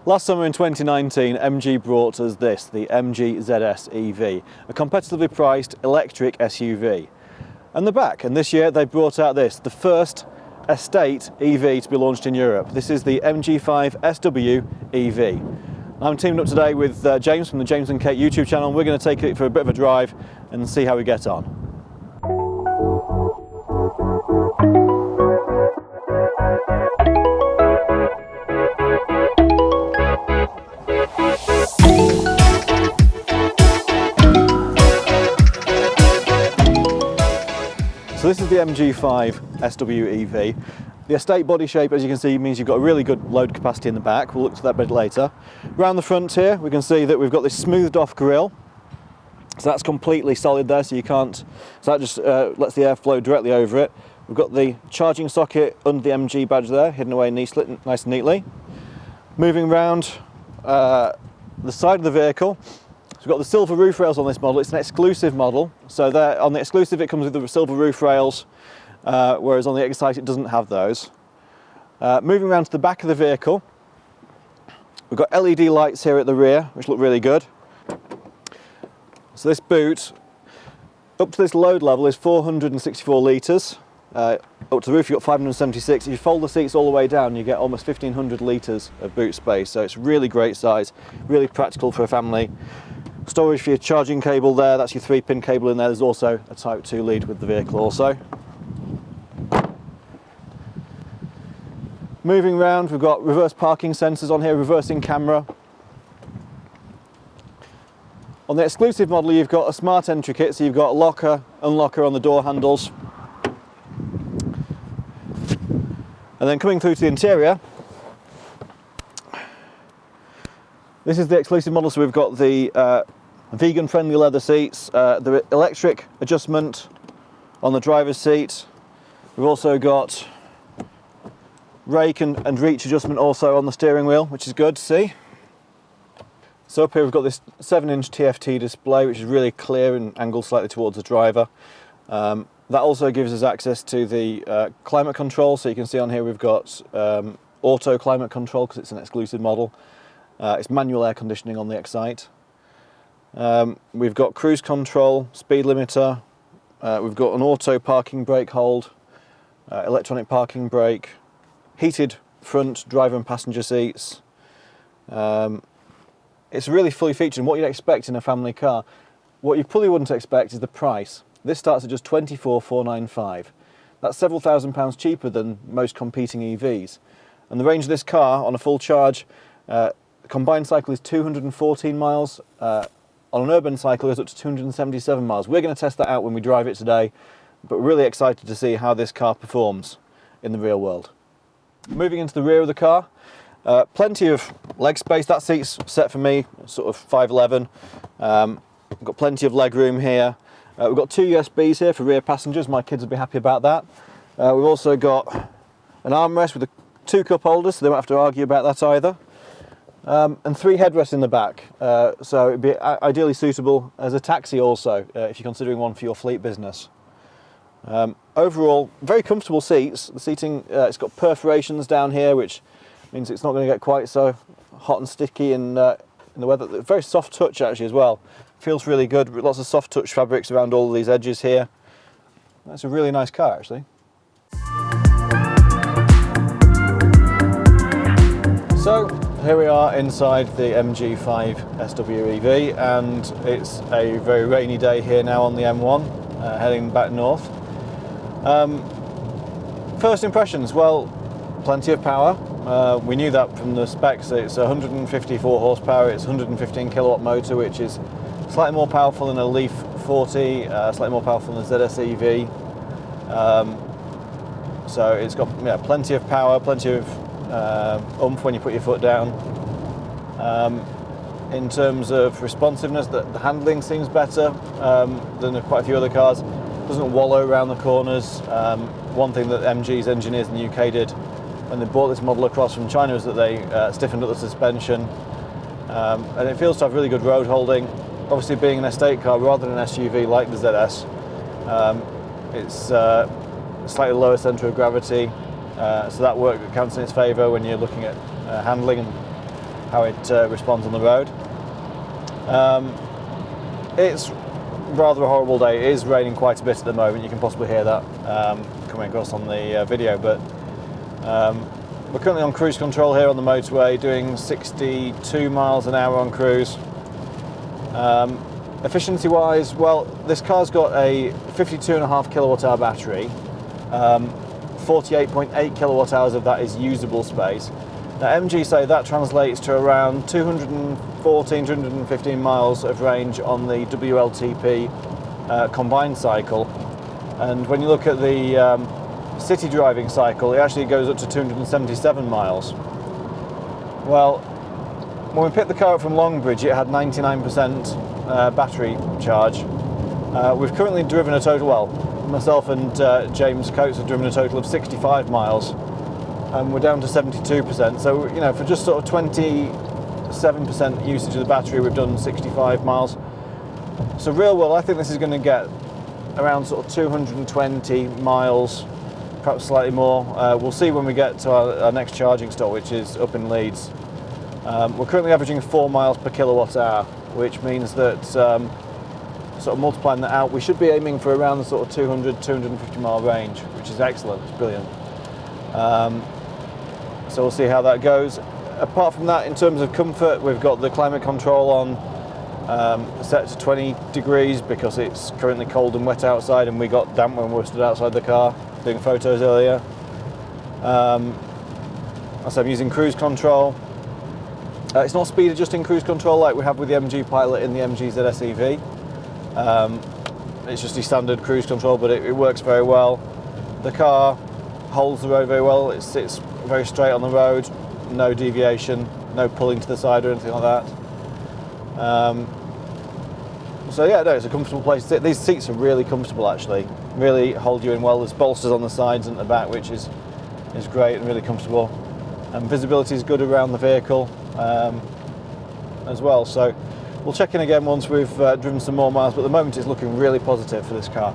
Last summer in 2019, MG brought us this, the MG ZS EV, a competitively priced electric SUV. And the back, and this year they brought out this, the first estate EV to be launched in Europe. This is the MG5 SW EV. I'm teamed up today with James from the James and Kate YouTube channel. We're going to take it for a bit of a drive and see how we get on. So this is the MG5 SW EV. The estate body shape, as you can see, means you've got a really good load capacity in the back. We'll look to that a bit later. Around the front here, we can see that we've got this smoothed off grille. So that's completely solid there, so you can't, so that just lets the air flow directly over it. We've got the charging socket under the MG badge there, hidden away nice and neatly. Moving around the side of the vehicle, so we've got the silver roof rails on this model. It's an exclusive model, so there, on the exclusive it comes with the silver roof rails, whereas on the Excite it doesn't have those. Moving around to the back of the vehicle, we've got LED lights here at the rear, which look really good. So this boot, up to this load level, is 464 litres. Up to the roof you've got 576. If you fold the seats all the way down, you get almost 1,500 litres of boot space. So it's really great size, really practical for a family. Storage for your charging cable there, that's your 3-pin cable in there. There's also a Type 2 lead with the vehicle also. Moving around, we've got reverse parking sensors on here, reversing camera. On the exclusive model you've got a smart entry kit, so you've got a locker, unlocker on the door handles. And then coming through to the interior, this is the exclusive model, so we've got the vegan-friendly leather seats, the electric adjustment on the driver's seat. We've also got rake and reach adjustment also on the steering wheel, which is good to see. So up here we've got this 7-inch TFT display, which is really clear and angled slightly towards the driver. That also gives us access to the climate control, so you can see on here we've got auto climate control because it's an exclusive model. It's manual air conditioning on the Excite. We've got cruise control, speed limiter, we've got an auto parking brake hold, electronic parking brake, heated front driver and passenger seats. It's really fully featured, and what you'd expect in a family car. What you probably wouldn't expect is the price. This starts at just $24,495. That's several £1,000s cheaper than most competing EVs. And the range of this car on a full charge, combined cycle is 214 miles. On an urban cycle it goes up to 277 miles. We're going to test that out when we drive it today, but we're really excited to see how this car performs in the real world. Moving into the rear of the car, plenty of leg space. That seat's set for me, sort of 5'11". We've got plenty of leg room here. We've got 2 USBs here for rear passengers. My kids will be happy about that. We've also got an armrest with 2 cup holders, so they won't have to argue about that either. And 3 headrests in the back, so it'd be ideally suitable as a taxi also, if you're considering one for your fleet business. Overall, very comfortable seats. The seating, it's got perforations down here, which means it's not going to get quite so hot and sticky in the weather. Very soft touch actually as well. Feels really good. Lots of soft touch fabrics around all of these edges here. That's a really nice car actually. So here we are inside the MG5 SW EV, and it's a very rainy day here now on the M1, heading back north. First impressions, well, plenty of power. We knew that from the specs. It's 154 horsepower, it's 115 kilowatt motor, which is slightly more powerful than a Leaf 40, slightly more powerful than a ZS EV. So it's got plenty of power, plenty of oomph when you put your foot down. In terms of responsiveness, the handling seems better than quite a few other cars. It doesn't wallow around the corners. One thing that MG's engineers in the UK did when they brought this model across from China is that they stiffened up the suspension, and it feels to have really good road holding. Obviously, being an estate car rather than an SUV like the ZS, it's slightly lower centre of gravity, so that counts in its favour when you're looking at handling and how it responds on the road. It's rather a horrible day. It is raining quite a bit at the moment. You can possibly hear that coming across on the video, but we're currently on cruise control here on the motorway, doing 62 miles an hour on cruise. Efficiency wise, well, this car's got a 52.5 kilowatt hour battery. 48.8 kilowatt hours of that is usable space. Now MG say that translates to around 214, 215 miles of range on the WLTP combined cycle, and when you look at the city driving cycle, it actually goes up to 277 miles. Well, when we picked the car up from Longbridge, it had 99% battery charge. We've currently driven a total, well, myself and James Coates have driven a total of 65 miles, and we're down to 72%. So, you know, for just sort of 27% usage of the battery, we've done 65 miles. So real world, I think this is going to get around sort of 220 miles, perhaps slightly more. We'll see when we get to our next charging stop, which is up in Leeds. We're currently averaging 4 miles per kilowatt hour, which means that sort of multiplying that out, we should be aiming for around the sort of 200, 250 mile range, which is excellent. It's brilliant. So we'll see how that goes. Apart from that, in terms of comfort, we've got the climate control on set to 20 degrees because it's currently cold and wet outside, and we got damp when we were stood outside the car doing photos earlier. So I'm using cruise control. It's not speed adjusting cruise control like we have with the MG Pilot in the MG ZS EV. It's just the standard cruise control, but it works very well. The car holds the road very well. It sits very straight on the road, no deviation, no pulling to the side or anything like that. So yeah, no, it's a comfortable place to sit. These seats are really comfortable actually, really hold you in well. There's bolsters on the sides and the back, which is great and really comfortable. And visibility is good around the vehicle as well. So we'll check in again once we've driven some more miles, but at the moment it's looking really positive for this car.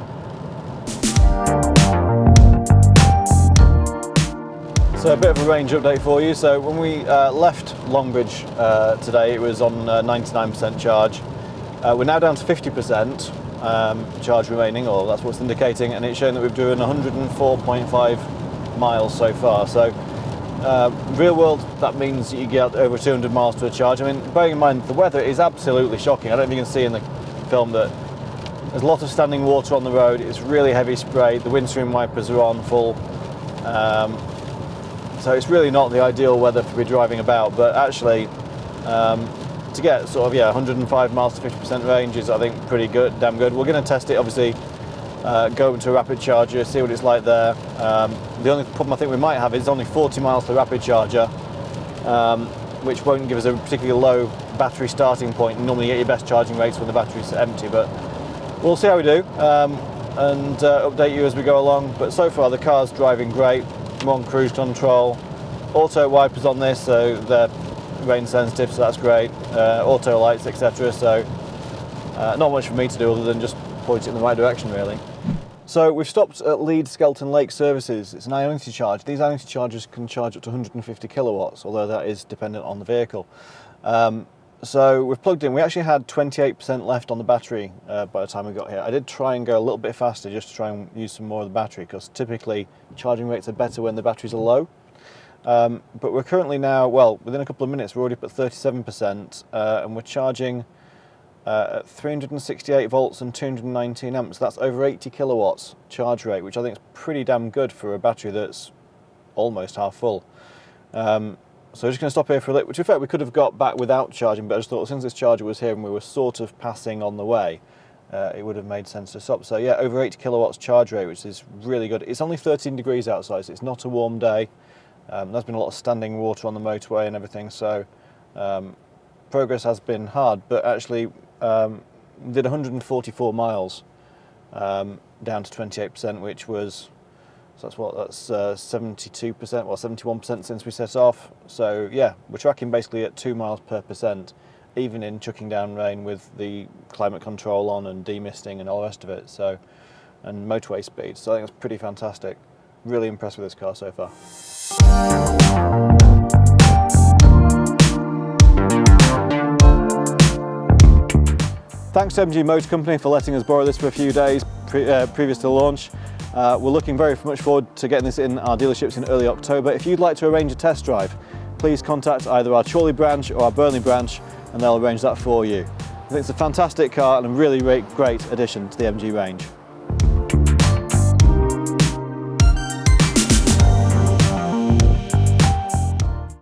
So a bit of a range update for you. So when we left Longbridge today, it was on 99% charge. We're now down to 50% charge remaining, or that's what it's indicating, and it's showing that we've driven 104.5 miles so far. So real world, that means you get over 200 miles to a charge. I mean, bearing in mind the weather is absolutely shocking. I don't think you can see in the film that there's a lot of standing water on the road. It's really heavy spray. The windscreen wipers are on full. So it's really not the ideal weather to be driving about, but actually to get sort of 105 miles to 50% range is, I think, pretty good, damn good. We're going to test it, obviously, go into a rapid charger, see what it's like there. The only problem I think we might have is only 40 miles to rapid charger, which won't give us a particularly low battery starting point. You normally get your best charging rates when the battery's empty, but we'll see how we do and update you as we go along. But so far the car's driving great. I'm on cruise control, auto wipers on this, so they're rain sensitive, so that's great. Auto lights, etc. So not much for me to do other than just point it in the right direction, really. So we've stopped at Leeds Skelton Lake Services. It's an Ionity charge. These Ionity chargers can charge up to 150 kilowatts, although that is dependent on the vehicle. So we've plugged in. We actually had 28% left on the battery by the time we got here. I did try and go a little bit faster just to try and use some more of the battery, because typically charging rates are better when the batteries are low. But we're currently now, well, within a couple of minutes, we're already up at 37%, and we're charging at 368 volts and 219 amps. That's over 80 kilowatts charge rate, which I think is pretty damn good for a battery that's almost half full. So we're just going to stop here for a little. To be fair, we could have got back without charging, but I just thought since this charger was here and we were sort of passing on the way, it would have made sense to stop. So yeah, over 80 kilowatts charge rate, which is really good. It's only 13 degrees outside, so it's not a warm day. There's been a lot of standing water on the motorway and everything, so progress has been hard, but actually did 144 miles down to 28%, which was, so that's 72%, well 71% since we set off. So yeah, we're tracking basically at 2 miles per percent, even in chucking down rain with the climate control on and demisting and all the rest of it. So, and motorway speed. So I think it's pretty fantastic. Really impressed with this car so far. Thanks to MG Motor Company for letting us borrow this for a few days previous to launch. We're looking very much forward to getting this in our dealerships in early October. If you'd like to arrange a test drive, please contact either our Chorley branch or our Burnley branch and they'll arrange that for you. I think it's a fantastic car and a really great addition to the MG range.